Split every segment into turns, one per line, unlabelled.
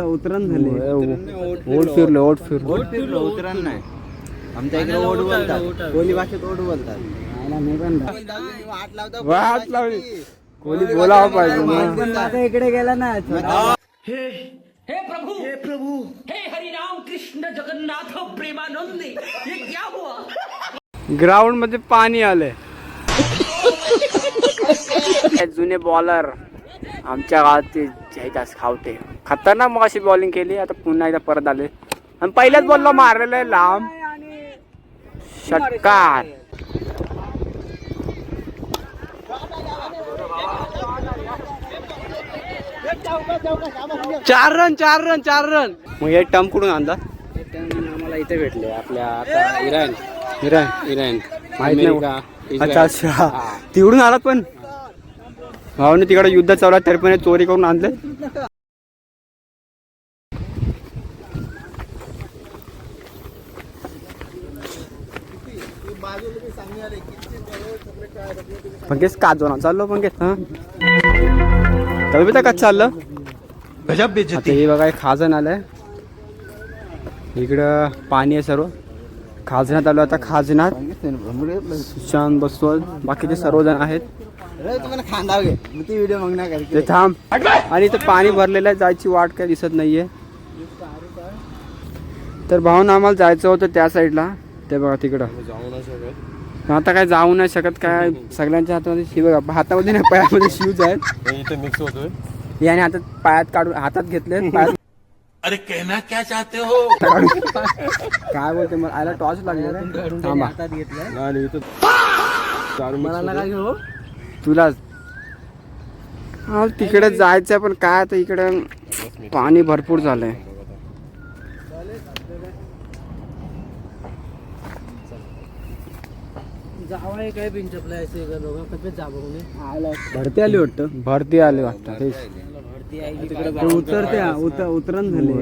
उतरण झाले.
ओढ फिरलो
उतरण नाही. आमच्या इकडे ओढ बोलतात, कोली भाषेत ओढ बोलतात. मी पण
वाट लावली कोणी बोलावं पाहिजे ना.
आता इकडे गेला ना.
हे प्रभु हे हरि राम कृष्ण जगन्नाथ प्रेमानंद, ये क्या हुआ?
ग्राउंड मध्ये पाणी आलंय. जुने बॉलर आमच्या गावात जयदास खावटे खतरनाक मग अशी बॉलिंग केली. आता पुन्हा एकदा परत आले आणि पहिल्याच बॉलला मारलेलं आहे लांब षटकार. चार रन. मग हे टर्म कुठून आणला?
आम्हाला इथे भेटले आपल्या आता
इराण माहित नाही का? अच्छा तिकडून आलात पण भाऊने तिकडे युद्ध चालू तरी पण चोरी करून आणले. पंकेश काजोना चाललो पंकेश. हा तरी का चाललं आता हे बघा खाजण आलंय. इकडं पाणी आहे सर्व. खाजण्यात आलो आता. खाजणार सुशांत बसवल बाकीचे सर्वजण आहेत. ते थांब. आणि इथं पाणी भरलेलं आहे. जायची वाट काय दिसत नाहीये. तर भाऊन आम्हाला जायचं होतं त्या साईडला. ते बघा तिकडं आता काय जाऊ नाही शकत. काय सगळ्यांच्या हातामध्ये शिव बघा. हातामध्ये नाही पायामध्ये शूज आहेत.
मिक्स होतोय.
याने हातात पायात काढून हातात घेतले.
अरे कहना क्या चाहते हो?
काय बोलते मला आयला टॉर्च लागले. थांबा
हातात घेतलं.
तुला तिकडे जायचं पण काय आता इकडे पाणी भरपूर झालंय.
जावा काय पिंचपला ऐसे लोक कसे जाबा
भरती आली वाटतं. भरती आली वाटतं.
उतरण झाले.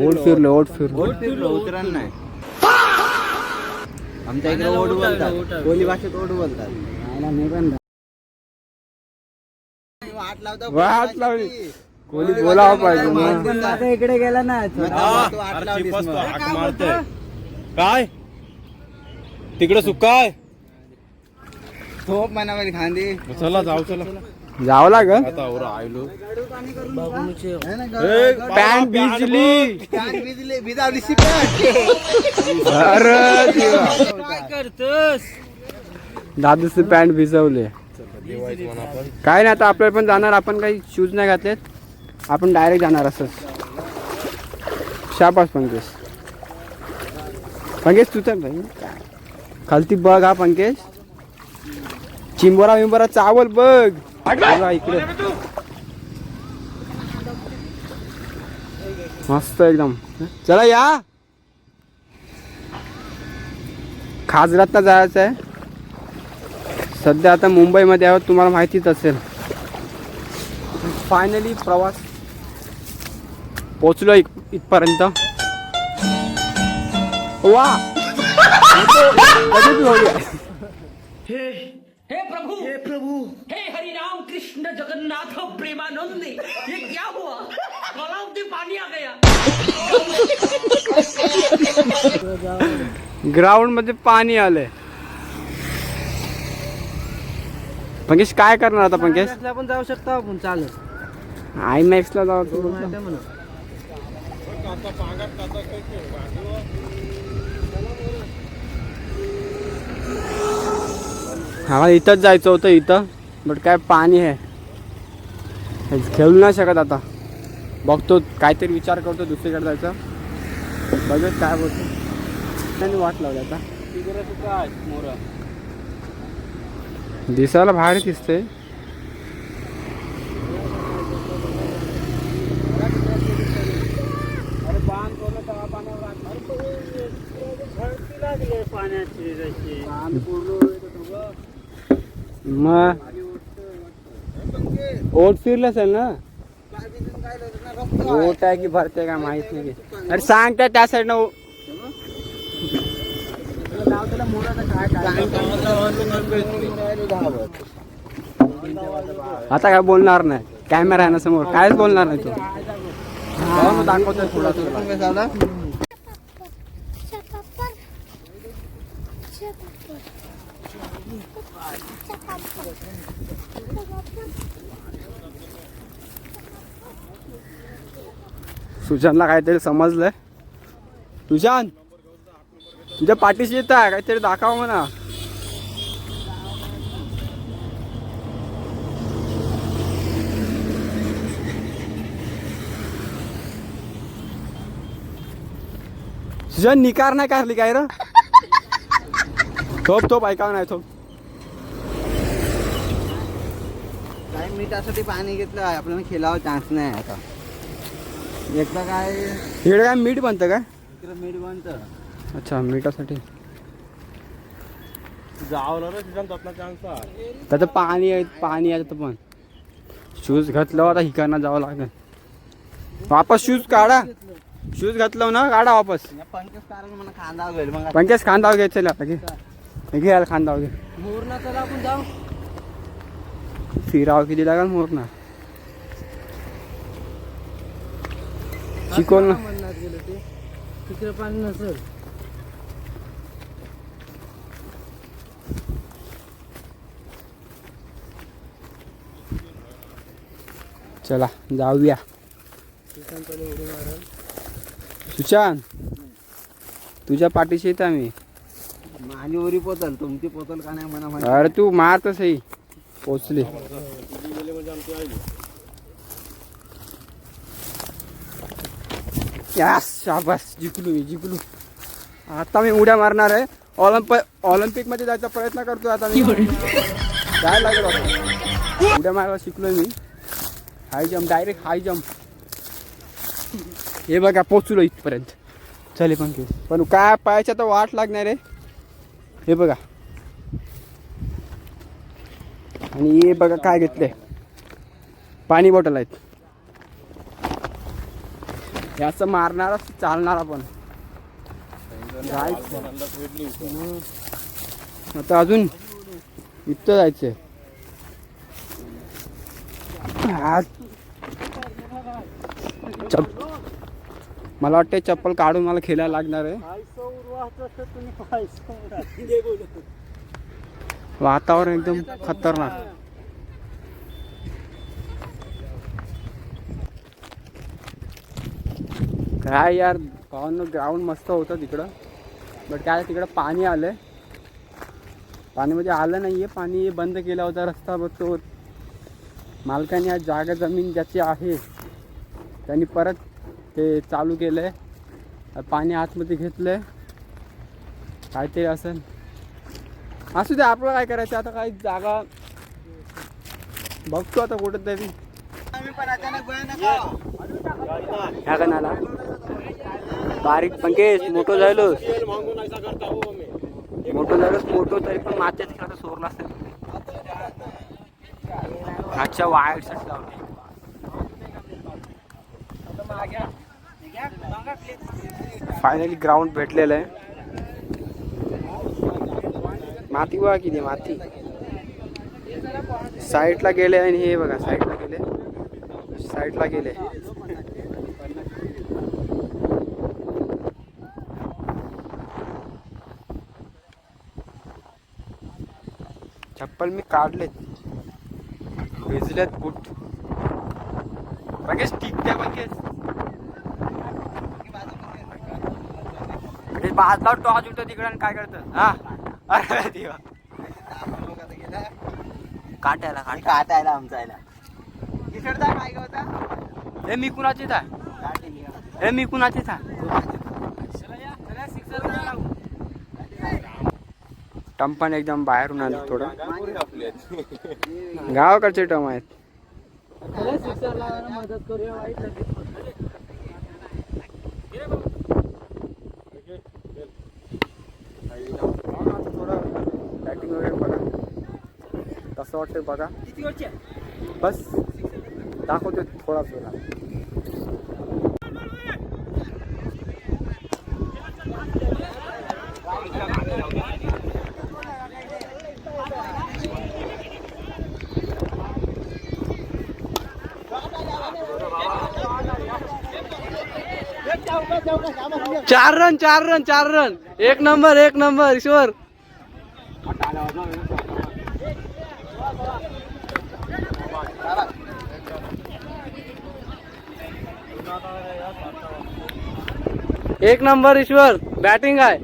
ओढ फिरलो
उतरण नाही. आमच्या इकडे ओढ बोलतात, कोली भाषेत ओढ बोलतात. मी पण
वाट लावली कोणी बोलावं पाहिजे ना.
आता इकडे गेला ना.
काय तिकडे सुकाय
खूप मनामध्ये खांदी.
चला जाऊ.
जावं लागल.
आता और आयलो
पॅन्ट भिजली. अरे देवा.
काय करतोस?
दादूचे पॅन्ट भिजवले. काय नाही आता आपल्याला पण जाणार. आपण काही शूज नाही घातलेत. आपण डायरेक्ट जाणार असंच. शाबास पंकेश तू तर नाही खालती बघ. हा पंकेश चिंबोरा चावल बघ इकडे. मस्त एकदम. चला या. खाजरात जायचं आहे. सध्या आता मुंबईमध्ये आहोत. तुम्हाला माहितीच असेल. फायनली प्रवास पोचलो इथपर्यंत. वा
हे प्रभु हे हरि राम कृष्ण जगन्नाथ प्रेमानंद, ये क्या हुआ? तालाब में पानी आ गया.
ग्राउंड मध्ये पाणी आलंय. पंकेश काय करणार आता? पंकेश
आपण जाऊ शकतो. आपण चालत
IMAX ला जाऊ. आम्हाला इथंच जायचं होतं. इथं बट काय पाणी आहे. खेळू नाही शकत. आता बघतो काहीतरी विचार करतो दुसरीकडे जायचं. बघत काय बोलतो. त्यांनी वाट लावली आता. दिसायला भारी दिसते. मग ओट फिरलं असेल ना. ओट आहे की भरते काय माहित नाही. अरे सांगता त्या साईडनं आता काय बोलणार नाही. कॅमेरा आहे ना समोर. कायच बोलणार नाही तू. तो दाखवतोय थोडा थोडा.
कसा आला?
सुशांतला काहीतरी समजलंय. सुशांत तुझ्या पाठीशी येत आहे काहीतरी दाखव म्हणा. सुशांत निकार नाही काढली काय र. थोप ऐकावं नाही थोप.
काय मिठासाठी पाणी घेतलं आपल्याला खेळावा चान्स नाही आता. एकदा काय
इकडे काय मीठ बनतं काय.
इकडे मीठ बनतं.
अच्छा मिठासाठी
जावला रे तुझ्या आपला चान्स आहे.
त्याचं पाणी आहे तर पण शूज घातलं आता हिकांना जावं लागेल. वापस शूज काढा. शूज घातलं ना काढा वापस.
पंकज कारण मला खांदा होईल मग.
पंकज खांदाव घे चला घे घे खांदाव घे.
मोरणा चला आपण जाऊ.
फिराव किती लागेल मोरणा. शिकवल ना.
तिकडे पाणी नसेल.
चला जाऊया. सुशांत तुझ्या पाठीशी येत आम्ही.
माझी ओरी पोचल तुमची पोचल का नाही म्हणा माहिती.
अरे तू मारतस ही पोचली. यास शाबास जिंकलो. आता मी उड्या मारणार आहे. ऑलिम्पिक मध्ये जायचा प्रयत्न करतोय आता मी. काय लागेल आता उड्या मारायला शिकलोय मी. High jump direct high jump. हे बघा पोचलो इथपर्यंत. चले पण काय पायाच्या तर वाट लागणार आहे. हे बघा आणि हे बघा काय घेतलंय. पाणी बॉटल आहेत. याचं मारणारा चालणारा पण आता अजून इथं जायचंय. मला वाटतं चप्पल काढून मला खेळायला लागणार आहे. वातावरण एकदम खतरनाक. काय यार भावांनो ग्राउंड मस्त होतं तिकडं. बट काय तिकडं पाणी आलंय. पाणी म्हणजे आलं नाहीये. पाणी बंद केला होता रस्ता. बघ तो मालकाने आज जागा जमीन ज्याची आहे त्यांनी परत ते चालू केलंय. पाणी आतमध्ये घेतलंय. काय ते असेल असू दे. आपलं काय करायचं आता. काही जागा बघतो आता कुठं तरी. ह्या कणाला बारीक पंकेश मोठो झालोस मोठो तरी पण मागच्या तिकडे सोरला असेल. अच्छा वाईट शट लावली. फायनली ग्राउंड भेटलेलं आहे. माती बघा किती माती. साईडला गेले आणि हे बघा साईडला गेले. चप्पल मी काढलेत. भिजलेत बूट. बघेस ठीक द्या बघेस. बाजला टॉच उठत तिकडे आणि काय करत. हा अरे देवा.
काटायला आमचा यायला.
हे मी कुणाचीच आहे. टम एकदम बाहेरून आलं थोडं. गावाकडचे टम आहेत.
मदत करूया. वाईट
थोडं बॅटिंग वगैरे बघा कसं वाटतंय बघा. बस दाखवते थोडाच वेळा. 4 रन 4 रन 4 रन. एक नंबर ईश्वर. एक नंबर ईश्वर. बॅटिंग आहे.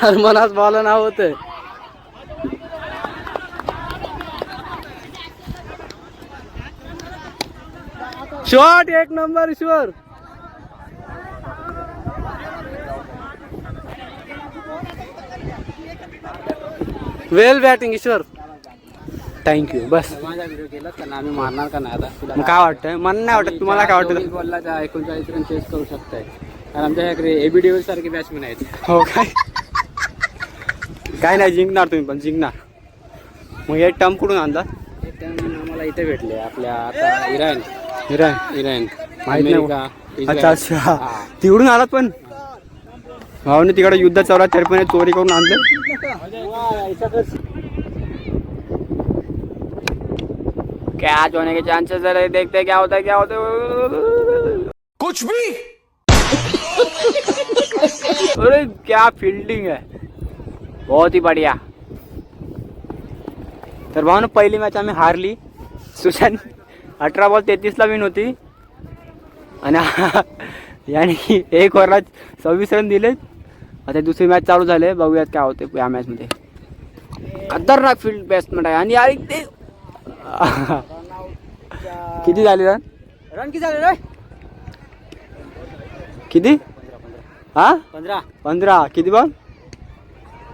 हरमनास बॉल नाव होते. शॉट एक नंबर ईश्वर. वेल बॅटिंग ईश्वर. थँक्यू. बस
माझा व्हिडिओ केला तर आम्ही मारणार का नाही आता तुला
मग काय वाटतंय? मला नाही वाटत. तुम्हाला काय वाटतं?
बॉलला 39 रन चेस करू शकताय कारण आमच्याकडे एबी डिव्हिल सारखे बॅट्समॅन आहेत.
हो काय नाही, जिंकणार तुम्ही पण जिंकणार. मग हे टर्म कुठून आणला?
आम्हाला इथे भेटले आपल्या आता इराण
माहित नाही.
का
अच्छा अच्छा, तिकडून आलात पण. भाऊने तिकडे युद्ध चालू आहे तरी पण हे चोरी करून आणलं. कॅच होने के चांसेस है. देखते क्या होता है.
कुछ भी.
अरे क्या फील्डिंग है, बहुत ही बढ़िया. तर भाऊ पहिली मॅच आम्ही हारली. सुशांत 18 बॉल 33 ला विन होती आणि याने एक ओव्हरला 26 रन दिले. आता दुसरी मॅच चालू झाली. बघूयात काय होते या मॅच मध्ये. खतरनाक फील्ड बॅट्समॅन आहे आणि यार ते किती झाले रन किती झाले रे? किती? हा 15. किती बॉल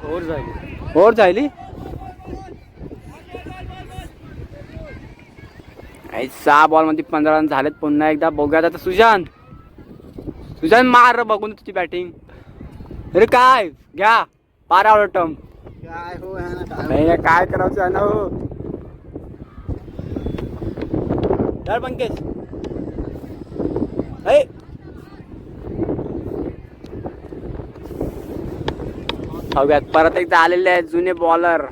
ओव्हर झाली? काही 6 बॉल मध्ये 15 रन झालेत. पुन्हा एकदा बघूयात आता. सुशांत मार बघून तुझी बॅटिंग. अरे काय घ्या पार आवड टर्म.
काय हो आहे ना
काय करायचं आहे ना हो. डर पंकज हव्यात परत एकदा आलेले आहेत जुने बॉलर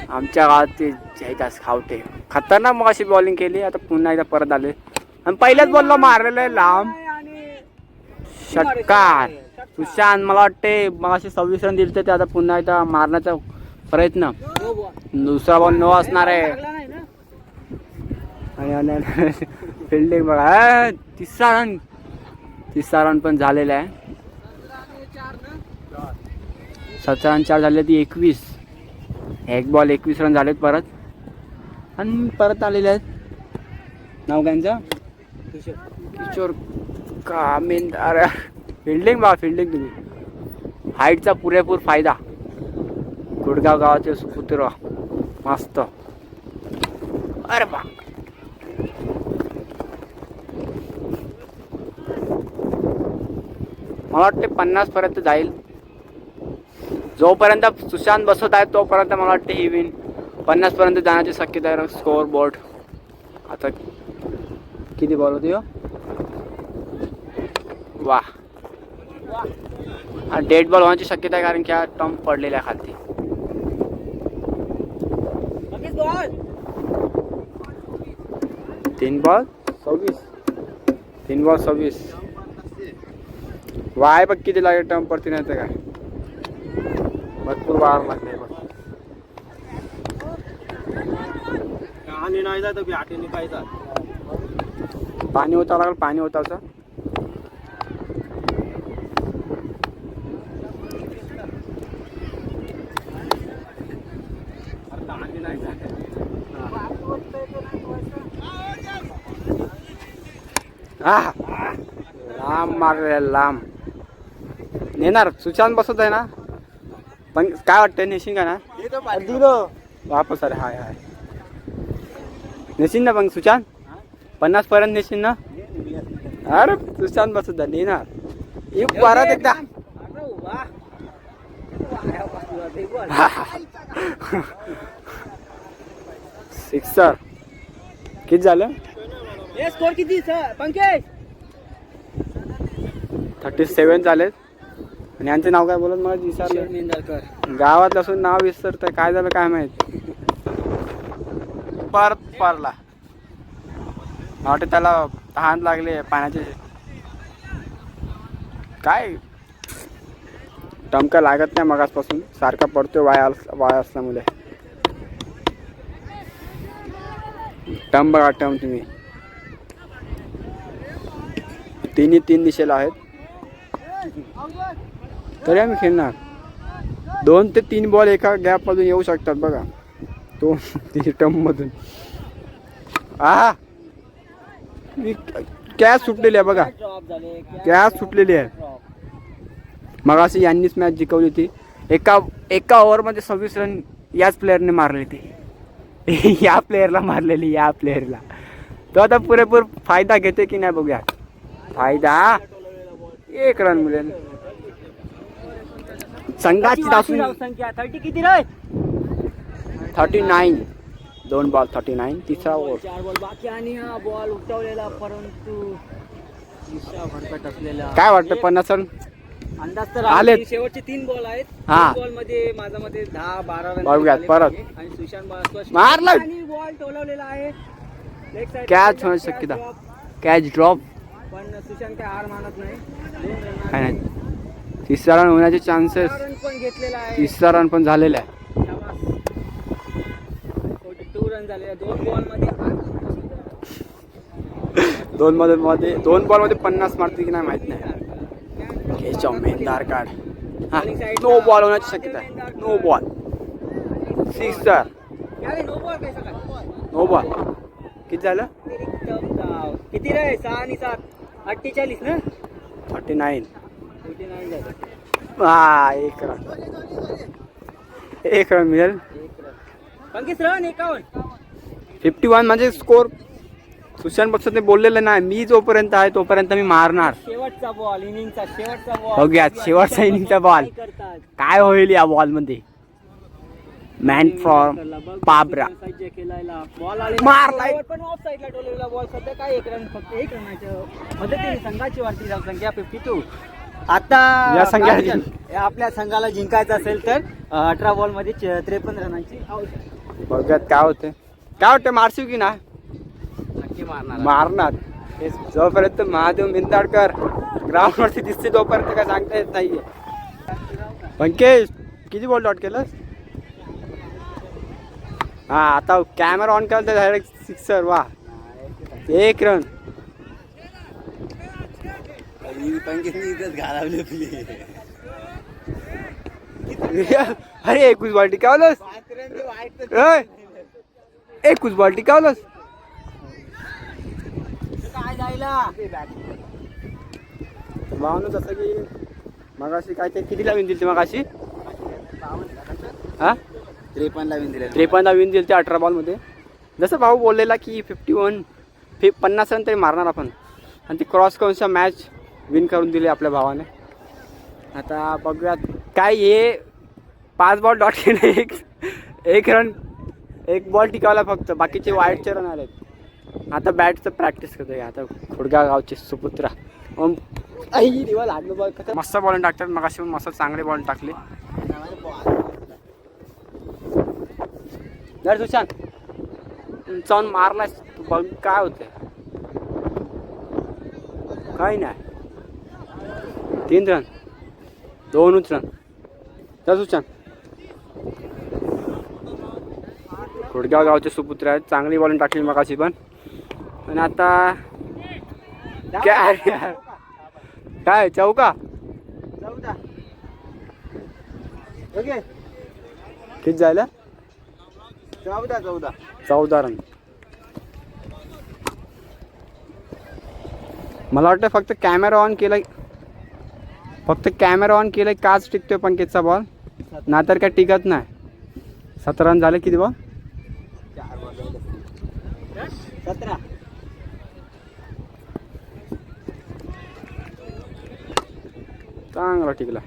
आमच्या गावात. जयदास खावटे खतरनाक मग अशी बॉलिंग केली. आता पुन्हा एकदा परत आले आणि पहिल्याच बॉलला मारलेलं आहे लांब षटकार. सुशांत मला वाटते मग असे 26 रन दिले ते आता पुन्हा एकदा मारण्याचा प्रयत्न. दुसरा बॉल नो असणार आहे आणि फिल्डिंग बघा. 30 रन पण झालेला आहे. 17 रन 4 झाले ती 21. एक बॉल 21 रन झालेत परत आणि परत आलेले आहेत. नाव त्यांचं किशोर कामेंदार. फिल्डिंग तुम्ही. हाईटचा पुरेपूर फायदा. गुडगाव गावाचे सुपुत्र मस्त. अरे बा मला वाटते 50 पर्यंत जाईल. जोपर्यंत सुशांत बसत आहे तोपर्यंत मला वाटते ही विन 50 पर्यंत जाण्याची शक्यता आहे. स्कोअर बोर्ड आता किती बॉल होती हो. वा हा डेड बॉल होण्याची शक्यता आहे कारण की हा टर्म पडलेला आहे खालती. तीन बॉल 26. वाय बघ किती लागेल टर्म पडते नाही तर काय भरपूर वाढ लागते.
आणि नाही जात बॅटीने काय जात.
पाणी होता लागेल. पाणी होताचं लांब मारले लांब. नेणार सुशांत बसत आहे ना पण काय वाटतंय नेशिंग का ना वापस. अरे हाय नेशीन ना पण सुशांत 50 पर्यंत नेशीन ना. अरे सुशांत बसत आहे नेणार. परत एकदा सिक्सर. किती झालं
स्कोर किती पंकज?
37 झालेत. आणि यांचे नाव काय बोलत मला विसरलं. गावात असून नाव विसरतंय काय झालं काय माहित. परत पारला मला वाटतं त्याला तहान लागले पाण्याचे. काय टमका लागत नाही मगासपासून, सारखा पडतोय वाया असल्यामुळे. टम बघा टम तुम्ही, तिन्ही 3 दिशेला आहेत तरी आम्ही खेळणार. 2 ते 3 बॉल एका गॅप मधून येऊ शकतात बघा, 2-3 टम मधून. कॅच सुटलेली आहे बघा, कॅच सुटलेली आहे. मग अशी यांनीच मॅच जिंकवली होती. एका ओव्हरमध्ये 26 रन याच प्लेअरने मारले ते. या प्लेअरला मारलेली, या प्लेअरला. तो आता पुरेपूर फायदा घेते की नाही बघूया. फायदा 1 रन मिळेल संघाची.
संख्या 30 किती रे?
39. 2 बॉल 39, तिसरा ओव्हर.
4 बॉल बाकी आणि हा बॉल उठवलेला, परंतु दिशा भरकट असलेला.
काय वाटतं 50 रन
अंदाज तर
आलेत.
शेवटचे 3 बॉल आहेत.
हा.
3 बॉल मध्ये माझ्या मते 10-12 रन
बघूयात
झाले
परत.
पाहिजे. आणि सुशांत
मारला.
आणि बॉल टोलवलेला आहे. लेग साइड
कॅच होण्याची शक्यता, कॅच ड्रॉप.
पण सुशांत काय हार मानत नाही. 2
काय नाही, तिसरा रन होण्याचे चान्सेस.
रन पण घेतलेला आहे.
तिसरा रन पण झालेला आहे.
2 रन झाले 2 बॉल मध्ये.
2 बॉल मध्ये 50 मारते की नाही माहित नाही. मेंदार कार्ड. नो बॉल होण्याची शक्यता आहे. No ball. 6
नो बॉल कैसा काय?
No ball. किती झालं?
किती रे? 6 आणि 7 48 ना?
39.
49 झालं.
1 रन. 1 रन मिळेल.
25 रन 51.
51 म्हणजे स्कोर. सुशांत बक्षने बोललेलं नाही, मी जोपर्यंत आहे तोपर्यंत मी मारणार.
शेवटचा बॉल, इनिंगचा शेवटचा बॉल.
बघूया शेवटचा इनिंगचा बॉल काय होईल या बॉल मध्ये. मॅन फ्रॉम पाबरा मारलाय.
पण ऑफ साइडला टोललेला बॉल. सध्या काय 1 रन, फक्त 1 रनाच्या मदतीने संघाची वाढती संख्या 52. आता
या संघाला
आपल्या संघाला जिंकायचं असेल तर 18 बॉल मध्ये 53 रनांची आवश्यकता.
बघूयात काय होते. काय वाटतं मारशील की ना?
नक्की मारणार.
मारणार. जोपर्यंत महादेव मिंदाडकर ग्राउंड वरती दिसते तोपर्यंत काय सांगता येत नाहीये. पंकेश किती बॉल डॉट केलं? हा, आता कॅमेरा ऑन केला तर डायरेक्ट 6. वा, 1 रन. अरे 21 बॉल टिकावलंस. 21 बॉल टिकावलंस.
काय जायला
भावना जसं की मगाशी काय ते कितीला विन दिली ते मगाशी? हा,
53 ला विन दिले.
53 ला विन दिली ते 18 बॉलमध्ये. जसं भाऊ बोललेला की 50 रन तरी मारणार आपण. आणि ती क्रॉस करूनचा मॅच विन करून दिली आपल्या भावाने. आता बघूयात काय हे 5 बॉल डॉट केले. 1 रन, 1 बॉल टिकावला फक्त. बाकीचे वाईटचे रन आलेत. आता बॅटचं प्रॅक्टिस करतोय. आता खुडगा गावचे सुपुत्रा लागलो बॉल. मस्त बॉलिंग टाकतात. मग अशी मस्त चांगले बॉलिंग टाकले. जर सुशांत जाऊन मारला तू बघ काय होतंय. काही नाही. 3 रन, 2 रन. तर सुशांत खुडगाव गावचे सुपुत्र आहेत. चांगली बॉलिंग टाकली मगाशी पण. आणि आता काय चौका.
ओके,
किती जायला? 14 रन. मला वाटतं फक्त कॅमेरा ऑन केलं काच टिकतोय पंकेतचा बॉल, नाहीतर काय टिकत नाही. 17 रन झाले. किती बॉल?
17.
चांगला टिकला.